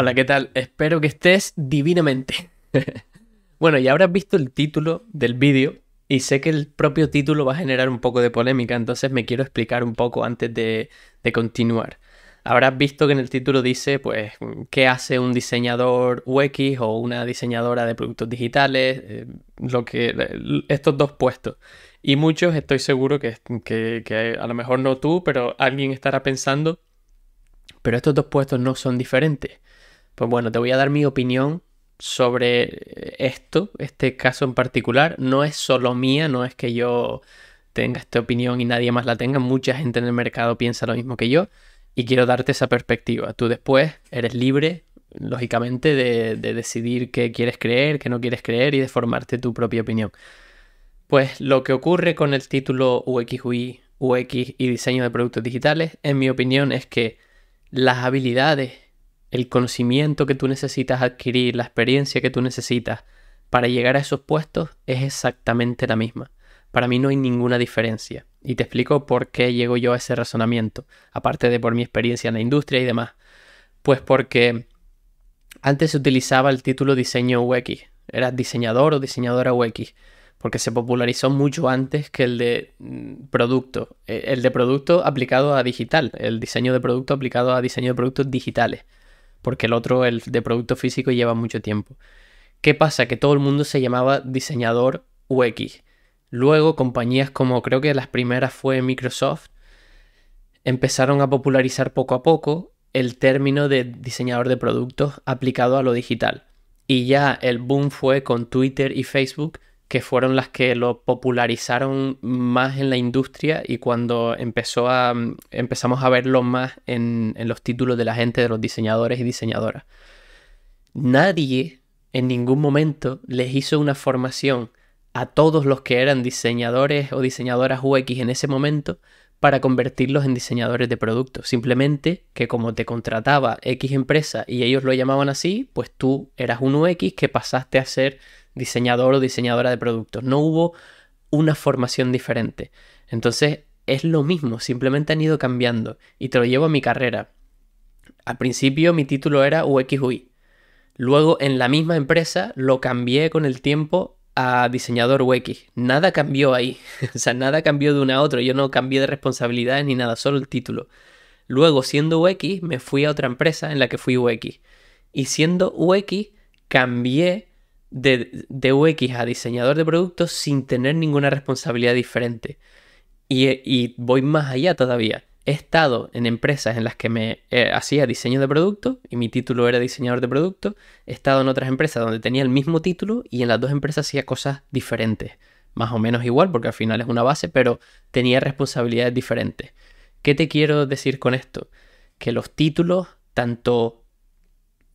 Hola, ¿qué tal? Espero que estés divinamente. Bueno, ya habrás visto el título del vídeo y sé que el propio título va a generar un poco de polémica, entonces me quiero explicar un poco antes de continuar. Habrás visto que en el título dice, pues, qué hace un diseñador UX o una diseñadora de productos digitales, estos dos puestos. Y muchos estoy seguro que a lo mejor no tú, pero alguien estará pensando, pero estos dos puestos no son diferentes. Pues bueno, te voy a dar mi opinión sobre este caso en particular. No es solo mía, no es que yo tenga esta opinión y nadie más la tenga. Mucha gente en el mercado piensa lo mismo que yo y quiero darte esa perspectiva. Tú después eres libre, lógicamente, de decidir qué quieres creer, qué no quieres creer y de formarte tu propia opinión. Pues lo que ocurre con el título UX UI, UX y diseño de productos digitales, en mi opinión, es que las habilidades, el conocimiento que tú necesitas adquirir, la experiencia que tú necesitas para llegar a esos puestos es exactamente la misma. Para mí no hay ninguna diferencia. Y te explico por qué llego yo a ese razonamiento, aparte de por mi experiencia en la industria y demás. Pues porque antes se utilizaba el título diseño UX. Eras diseñador o diseñadora UX. Porque se popularizó mucho antes que el de producto. El de producto aplicado a digital. El diseño de producto aplicado a diseño de productos digitales. Porque el otro, el de producto físico, lleva mucho tiempo. ¿Qué pasa? Que todo el mundo se llamaba diseñador UX. Luego compañías como creo que las primeras fue Microsoft empezaron a popularizar poco a poco el término de diseñador de productos aplicado a lo digital. Y ya el boom fue con Twitter y Facebook, que fueron las que lo popularizaron más en la industria y cuando empezamos a verlo más en los títulos de la gente, de los diseñadores y diseñadoras. Nadie en ningún momento les hizo una formación a todos los que eran diseñadores o diseñadoras UX en ese momento para convertirlos en diseñadores de productos. Simplemente que como te contrataba X empresa y ellos lo llamaban así, pues tú eras un UX que pasaste a ser diseñador o diseñadora de productos. No hubo una formación diferente. Entonces es lo mismo, simplemente han ido cambiando. Y te lo llevo a mi carrera. Al principio mi título era UX UI. Luego en la misma empresa lo cambié con el tiempo a diseñador UX. Nada cambió ahí. O sea, nada cambió de una a otra. Yo no cambié de responsabilidades ni nada, solo el título. Luego, siendo UX, me fui a otra empresa en la que fui UX. Y siendo UX, cambié de UX a diseñador de productos sin tener ninguna responsabilidad diferente. Y voy más allá todavía. He estado en empresas en las que me hacía diseño de producto y mi título era diseñador de producto. He estado en otras empresas donde tenía el mismo título y en las dos empresas hacía cosas diferentes. Más o menos igual porque al final es una base, pero tenía responsabilidades diferentes. ¿Qué te quiero decir con esto? Que los títulos, tanto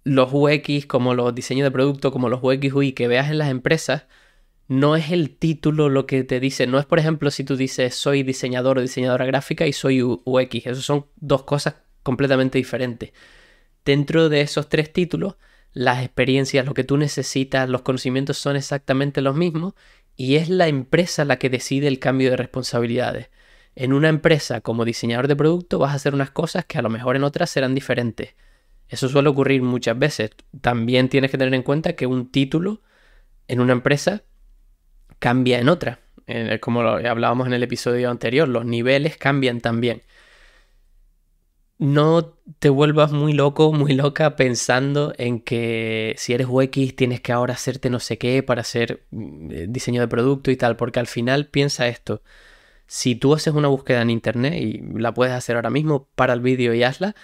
los UX como los diseños de producto, como los UX UI que veas en las empresas, no es el título lo que te dice. No es, por ejemplo, si tú dices soy diseñador o diseñadora gráfica y soy UX. Esos son dos cosas completamente diferentes. Dentro de esos tres títulos, las experiencias, lo que tú necesitas, los conocimientos son exactamente los mismos y es la empresa la que decide el cambio de responsabilidades. En una empresa como diseñador de producto vas a hacer unas cosas que a lo mejor en otras serán diferentes. Eso suele ocurrir muchas veces. También tienes que tener en cuenta que un título en una empresa cambia en otra. Como lo hablábamos en el episodio anterior, los niveles cambian también. No te vuelvas muy loco, muy loca pensando en que si eres UX tienes que ahora hacerte no sé qué para hacer diseño de producto y tal, porque al final piensa esto. Si tú haces una búsqueda en internet y la puedes hacer ahora mismo, para el vídeo y hazla,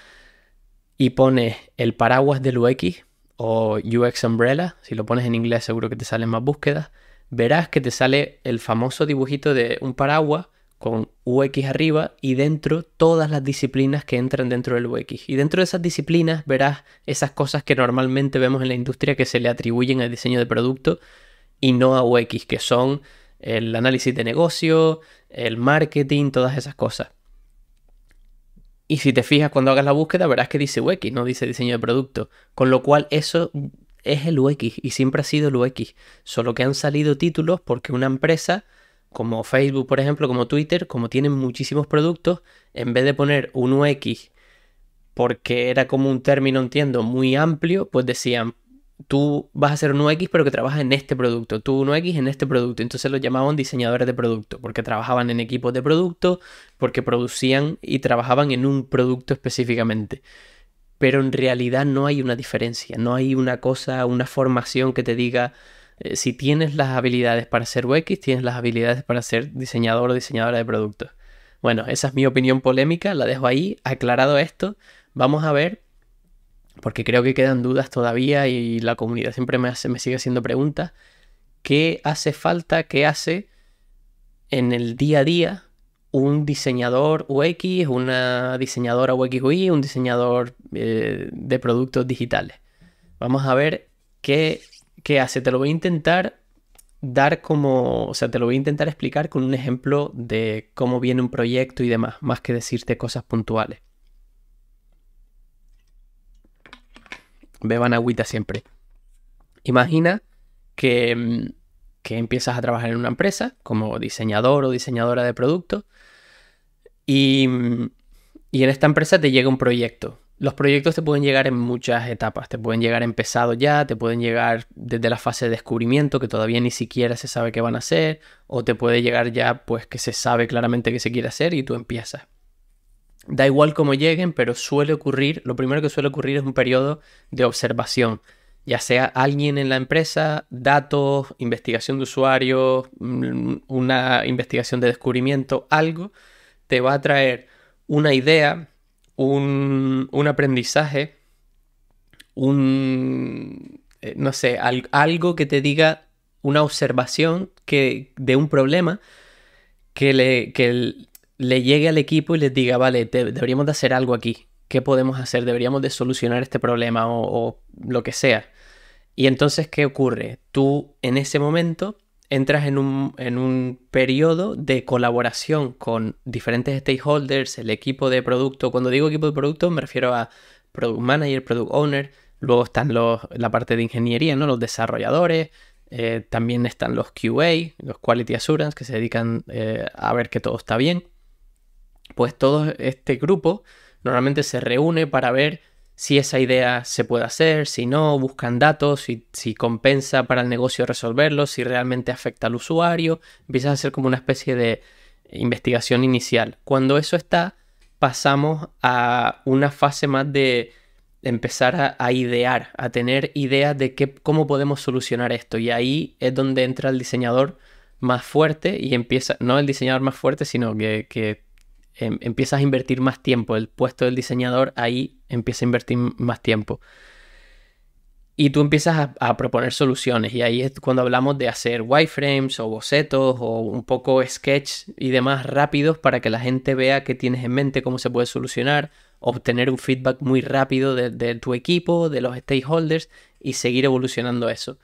y pones el paraguas del UX o UX Umbrella, si lo pones en inglés seguro que te salen más búsquedas, verás que te sale el famoso dibujito de un paraguas con UX arriba y dentro todas las disciplinas que entran dentro del UX. Y dentro de esas disciplinas verás esas cosas que normalmente vemos en la industria que se le atribuyen al diseño de producto y no a UX, que son el análisis de negocio, el marketing, todas esas cosas. Y si te fijas cuando hagas la búsqueda verás que dice UX, no dice diseño de producto. Con lo cual eso es el UX y siempre ha sido el UX. Solo que han salido títulos porque una empresa como Facebook, por ejemplo, como Twitter, como tienen muchísimos productos, en vez de poner un UX porque era como un término, entiendo, muy amplio, pues decían, tú vas a ser un UX pero que trabaja en este producto, tú un UX en este producto. Entonces los llamaban diseñadores de producto, porque trabajaban en equipos de producto, porque producían y trabajaban en un producto específicamente. Pero en realidad no hay una diferencia, no hay una cosa, una formación que te diga, si tienes las habilidades para ser UX, tienes las habilidades para ser diseñador o diseñadora de productos. Bueno, esa es mi opinión polémica, la dejo ahí. Aclarado esto, vamos a ver, porque creo que quedan dudas todavía y la comunidad siempre me sigue haciendo preguntas. ¿Qué hace falta? ¿Qué hace en el día a día un diseñador UX, una diseñadora UX UI, un diseñador de productos digitales? Vamos a ver qué hace. Te lo voy a intentar dar como, o sea, te lo voy a intentar explicar con un ejemplo de cómo viene un proyecto y demás, más que decirte cosas puntuales. Beban agüita siempre. Imagina que empiezas a trabajar en una empresa como diseñador o diseñadora de productos y en esta empresa te llega un proyecto. Los proyectos te pueden llegar en muchas etapas. Te pueden llegar empezados ya, te pueden llegar desde la fase de descubrimiento, que todavía ni siquiera se sabe qué van a hacer, o te puede llegar ya, pues, que se sabe claramente qué se quiere hacer y tú empiezas. Da igual cómo lleguen, pero suele ocurrir, lo primero que suele ocurrir es un periodo de observación. Ya sea alguien en la empresa, datos, investigación de usuarios, una investigación de descubrimiento, algo te va a traer una idea, un aprendizaje, no sé, algo que te diga una observación de un problema que le llegue al equipo y les diga, vale, deberíamos de hacer algo aquí. ¿Qué podemos hacer? Deberíamos de solucionar este problema o lo que sea. Y entonces, ¿qué ocurre? Tú en ese momento entras en un periodo de colaboración con diferentes stakeholders, el equipo de producto. Cuando digo equipo de producto me refiero a product manager, product owner. Luego están la parte de ingeniería, ¿no? Los desarrolladores. También están los QA, los Quality Assurance, que se dedican a ver que todo está bien. Pues todo este grupo normalmente se reúne para ver si esa idea se puede hacer, si no, buscan datos, si compensa para el negocio resolverlo, si realmente afecta al usuario. Empiezas a hacer como una especie de investigación inicial. Cuando eso está, pasamos a una fase más de empezar a idear, a tener ideas de cómo podemos solucionar esto. Y ahí es donde entra el diseñador más fuerte y empieza, no el diseñador más fuerte, sino que empiezas a invertir más tiempo. El puesto del diseñador ahí empieza a invertir más tiempo. Y tú empiezas a proponer soluciones. Y ahí es cuando hablamos de hacer wireframes o bocetos o un poco sketch y demás rápidos para que la gente vea qué tienes en mente, cómo se puede solucionar, obtener un feedback muy rápido de tu equipo, de los stakeholders y seguir evolucionando eso.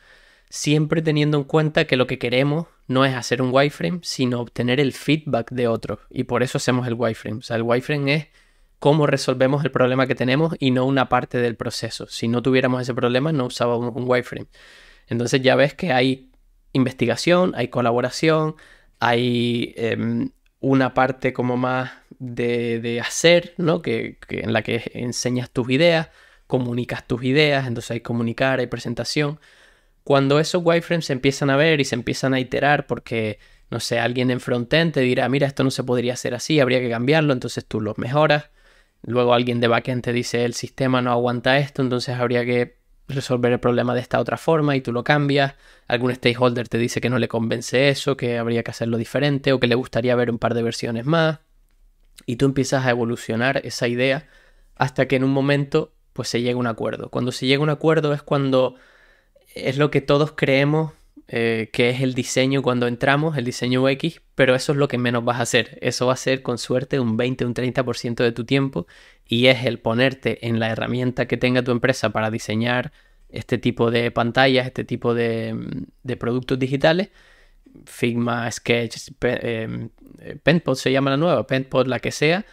Siempre teniendo en cuenta que lo que queremos no es hacer un wireframe, sino obtener el feedback de otros. Y por eso hacemos el wireframe. O sea, el wireframe es cómo resolvemos el problema que tenemos y no una parte del proceso. Si no tuviéramos ese problema, no usábamos un wireframe. Entonces ya ves que hay investigación, hay colaboración, hay una parte como más de hacer, ¿no? Que en la que enseñas tus ideas, comunicas tus ideas, entonces hay comunicar, hay presentación. Cuando esos wireframes se empiezan a ver y se empiezan a iterar porque, no sé, alguien en frontend te dirá, mira, esto no se podría hacer así, habría que cambiarlo, entonces tú los mejoras. Luego alguien de backend te dice, el sistema no aguanta esto, entonces habría que resolver el problema de esta otra forma y tú lo cambias. Algún stakeholder te dice que no le convence eso, que habría que hacerlo diferente o que le gustaría ver un par de versiones más. Y tú empiezas a evolucionar esa idea hasta que en un momento pues se llega a un acuerdo. Cuando se llega a un acuerdo es cuando es lo que todos creemos que es el diseño cuando entramos, el diseño UX, pero eso es lo que menos vas a hacer. Eso va a ser con suerte un 20 o un 30% de tu tiempo y es el ponerte en la herramienta que tenga tu empresa para diseñar este tipo de pantallas, este tipo de productos digitales. Figma, Sketch, Penpot se llama la nueva, Penpot, la que sea,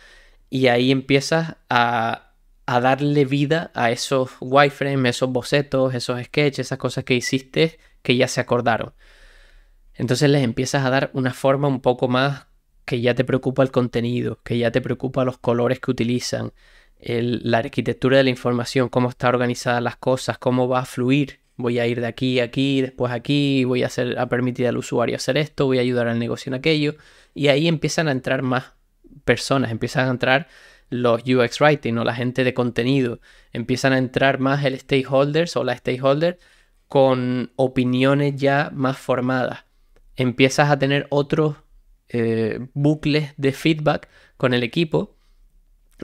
y ahí empiezas a darle vida a esos wireframes, esos bocetos, esos sketches, esas cosas que hiciste que ya se acordaron. Entonces les empiezas a dar una forma un poco más que ya te preocupa el contenido, que ya te preocupa los colores que utilizan, la arquitectura de la información, cómo están organizadas las cosas, cómo va a fluir. Voy a ir de aquí a aquí, después aquí, voy a permitir al usuario hacer esto, voy a ayudar al negocio en aquello. Y ahí empiezan a entrar más personas, empiezan a entrar los UX Writing o la gente de contenido, empiezan a entrar más el stakeholders o la stakeholder con opiniones ya más formadas. Empiezas a tener otros bucles de feedback con el equipo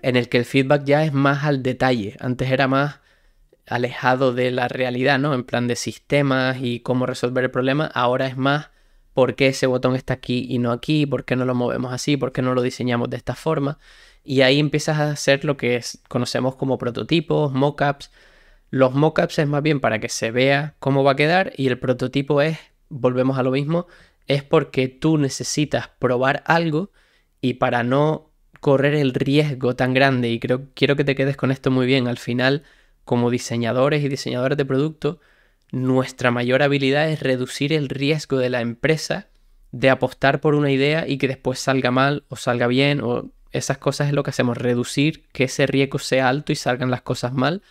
en el que el feedback ya es más al detalle. Antes era más alejado de la realidad, ¿no? En plan de sistemas y cómo resolver el problema. Ahora es más por qué ese botón está aquí y no aquí, por qué no lo movemos así, por qué no lo diseñamos de esta forma. Y ahí empiezas a hacer lo que conocemos como prototipos, mockups. Los mockups es más bien para que se vea cómo va a quedar y el prototipo es, volvemos a lo mismo, es porque tú necesitas probar algo y para no correr el riesgo tan grande, y quiero que te quedes con esto muy bien, al final, como diseñadores y diseñadoras de producto, nuestra mayor habilidad es reducir el riesgo de la empresa de apostar por una idea y que después salga mal o salga bien, o esas cosas es lo que hacemos, reducir que ese riesgo sea alto y salgan las cosas mal,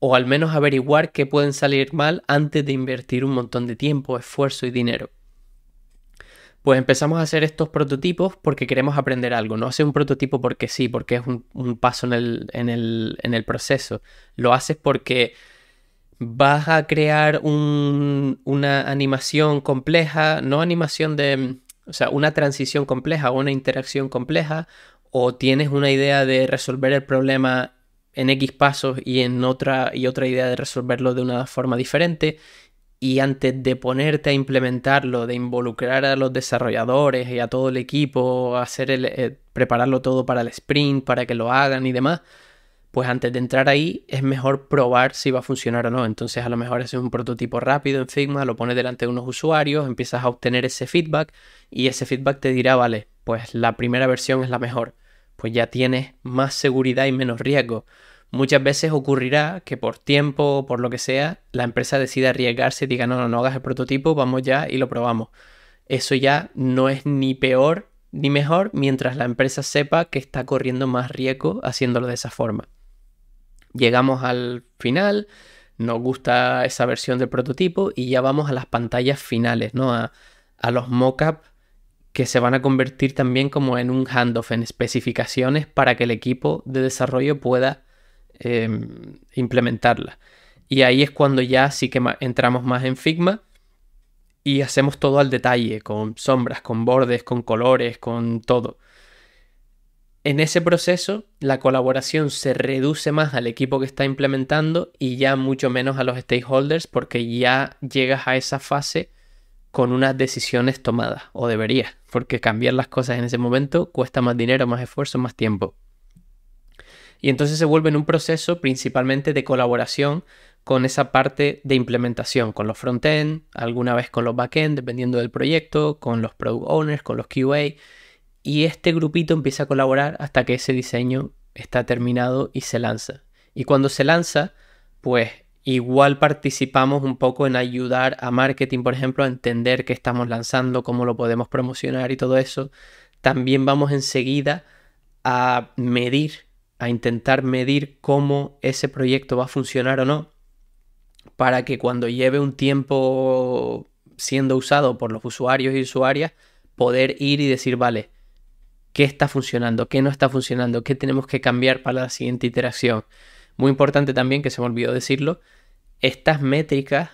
o al menos averiguar qué pueden salir mal antes de invertir un montón de tiempo, esfuerzo y dinero. Pues empezamos a hacer estos prototipos porque queremos aprender algo. No hacer un prototipo porque sí, porque es un paso en el proceso. Lo haces porque vas a crear una animación compleja, no animación o sea, una transición compleja o una interacción compleja, o tienes una idea de resolver el problema en X pasos y otra idea de resolverlo de una forma diferente. Y antes de ponerte a implementarlo, de involucrar a los desarrolladores y a todo el equipo, prepararlo todo para el sprint, para que lo hagan y demás, pues antes de entrar ahí es mejor probar si va a funcionar o no. Entonces a lo mejor haces un prototipo rápido en Figma, lo pones delante de unos usuarios, empiezas a obtener ese feedback y ese feedback te dirá, vale, pues la primera versión es la mejor. Pues ya tienes más seguridad y menos riesgo. Muchas veces ocurrirá que por tiempo o por lo que sea, la empresa decida arriesgarse y diga, no hagas el prototipo, vamos ya y lo probamos. Eso ya no es ni peor ni mejor mientras la empresa sepa que está corriendo más riesgo haciéndolo de esa forma. Llegamos al final, nos gusta esa versión del prototipo y ya vamos a las pantallas finales, ¿no? A los mockups que se van a convertir también como en un handoff, en especificaciones para que el equipo de desarrollo pueda implementarla. Y ahí es cuando ya sí que entramos más en Figma y hacemos todo al detalle, con sombras, con bordes, con colores, con todo. En ese proceso, la colaboración se reduce más al equipo que está implementando y ya mucho menos a los stakeholders, porque ya llegas a esa fase con unas decisiones tomadas, o deberías, porque cambiar las cosas en ese momento cuesta más dinero, más esfuerzo, más tiempo. Y entonces se vuelve en un proceso principalmente de colaboración con esa parte de implementación, con los front-end, alguna vez con los back-end, dependiendo del proyecto, con los product owners, con los QA. Y este grupito empieza a colaborar hasta que ese diseño está terminado y se lanza. Y cuando se lanza, pues igual participamos un poco en ayudar a marketing, por ejemplo, a entender qué estamos lanzando, cómo lo podemos promocionar y todo eso. También vamos enseguida a intentar medir cómo ese proyecto va a funcionar o no, para que cuando lleve un tiempo siendo usado por los usuarios y usuarias, poder ir y decir, vale, ¿qué está funcionando? ¿Qué no está funcionando? ¿Qué tenemos que cambiar para la siguiente iteración? Muy importante también, que se me olvidó decirlo, estas métricas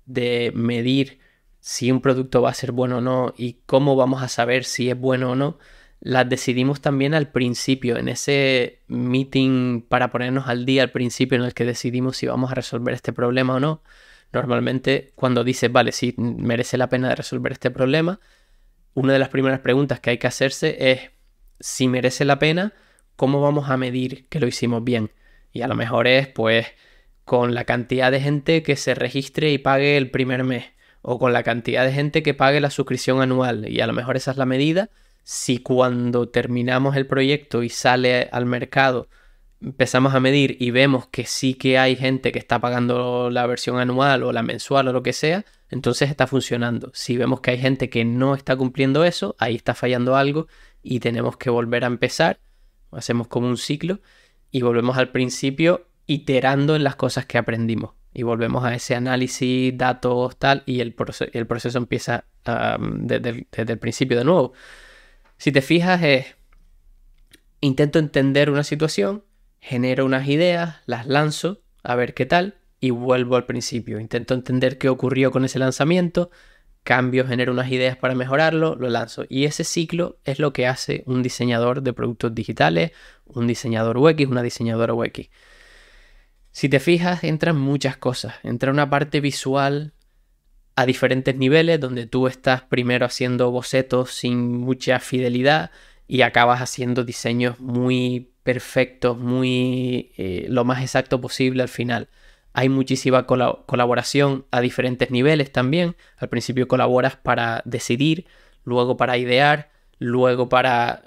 de medir si un producto va a ser bueno o no y cómo vamos a saber si es bueno o no, las decidimos también al principio, en ese meeting para ponernos al día al principio en el que decidimos si vamos a resolver este problema o no. Normalmente cuando dices, vale, sí, merece la pena de resolver este problema, una de las primeras preguntas que hay que hacerse es, si merece la pena, ¿cómo vamos a medir que lo hicimos bien? Y a lo mejor es, pues, con la cantidad de gente que se registre y pague el primer mes, o con la cantidad de gente que pague la suscripción anual, y a lo mejor esa es la medida. Si cuando terminamos el proyecto y sale al mercado empezamos a medir y vemos que sí que hay gente que está pagando la versión anual o la mensual o lo que sea, entonces está funcionando. Si vemos que hay gente que no está cumpliendo eso, ahí está fallando algo y tenemos que volver a empezar. Hacemos como un ciclo y volvemos al principio iterando en las cosas que aprendimos. Y volvemos a ese análisis, datos, tal, y el proceso empieza desde el principio de nuevo. Si te fijas, intento entender una situación, genero unas ideas, las lanzo, a ver qué tal, y vuelvo al principio. Intento entender qué ocurrió con ese lanzamiento, cambio, genero unas ideas para mejorarlo, lo lanzo. Y ese ciclo es lo que hace un diseñador de productos digitales, un diseñador UX, una diseñadora UX. Si te fijas, entran muchas cosas. Entra una parte visual a diferentes niveles, donde tú estás primero haciendo bocetos sin mucha fidelidad y acabas haciendo diseños muy perfectos, muy lo más exacto posible al final. Hay muchísima colaboración a diferentes niveles también. Al principio colaboras para decidir, luego para idear, luego para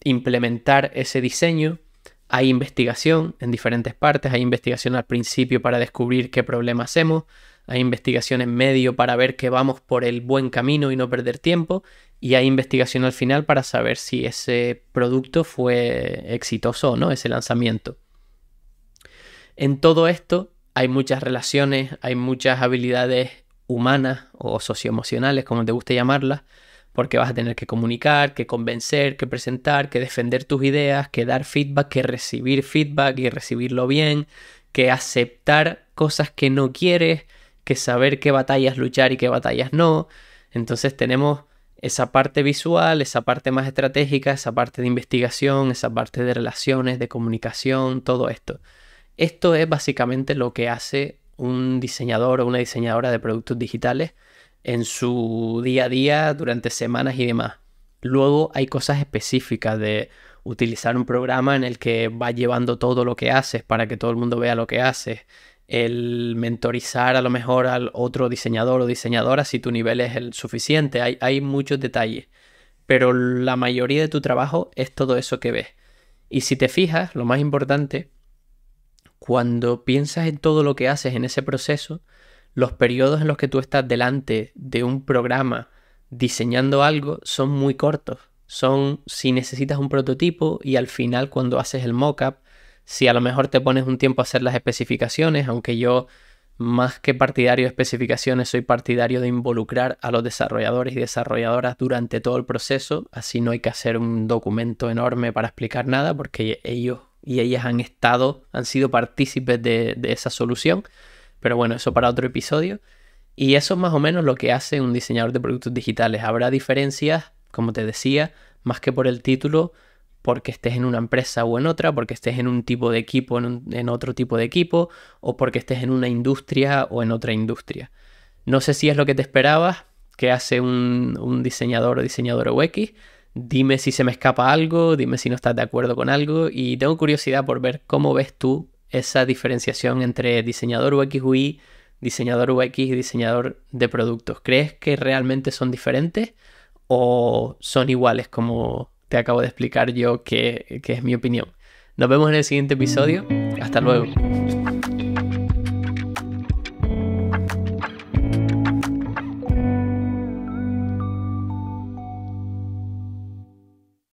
implementar ese diseño. Hay investigación en diferentes partes, hay investigación al principio para descubrir qué problema hacemos, hay investigación en medio para ver que vamos por el buen camino y no perder tiempo, y hay investigación al final para saber si ese producto fue exitoso o no, ese lanzamiento. En todo esto hay muchas relaciones, hay muchas habilidades humanas o socioemocionales, como te guste llamarlas, porque vas a tener que comunicar, que convencer, que presentar, que defender tus ideas, que dar feedback, que recibir feedback y recibirlo bien, que aceptar cosas que no quieres, que saber qué batallas luchar y qué batallas no. Entonces tenemos esa parte visual, esa parte más estratégica, esa parte de investigación, esa parte de relaciones, de comunicación, todo esto. Esto es básicamente lo que hace un diseñador o una diseñadora de productos digitales en su día a día durante semanas y demás. Luego hay cosas específicas de utilizar un programa en el que vas llevando todo lo que haces para que todo el mundo vea lo que haces. El mentorizar a lo mejor al otro diseñador o diseñadora si tu nivel es el suficiente. Hay muchos detalles. Pero la mayoría de tu trabajo es todo eso que ves. Y si te fijas, lo más importante, cuando piensas en todo lo que haces en ese proceso, los periodos en los que tú estás delante de un programa diseñando algo son muy cortos. Son si necesitas un prototipo y al final cuando haces el mockup, si a lo mejor te pones un tiempo a hacer las especificaciones, aunque yo más que partidario de especificaciones soy partidario de involucrar a los desarrolladores y desarrolladoras durante todo el proceso, así no hay que hacer un documento enorme para explicar nada porque ellos y ellas han sido partícipes de esa solución. Pero bueno, eso para otro episodio. Y eso es más o menos lo que hace un diseñador de productos digitales. Habrá diferencias, como te decía, más que por el título, porque estés en una empresa o en otra, porque estés en un tipo de equipo en otro tipo de equipo, o porque estés en una industria o en otra industria. No sé si es lo que te esperabas, que hace un diseñador o diseñadora UX. Dime si se me escapa algo, dime si no estás de acuerdo con algo y tengo curiosidad por ver cómo ves tú esa diferenciación entre diseñador UX UI, diseñador UX y diseñador de productos. ¿Crees que realmente son diferentes o son iguales como te acabo de explicar yo que es mi opinión? Nos vemos en el siguiente episodio. Hasta luego.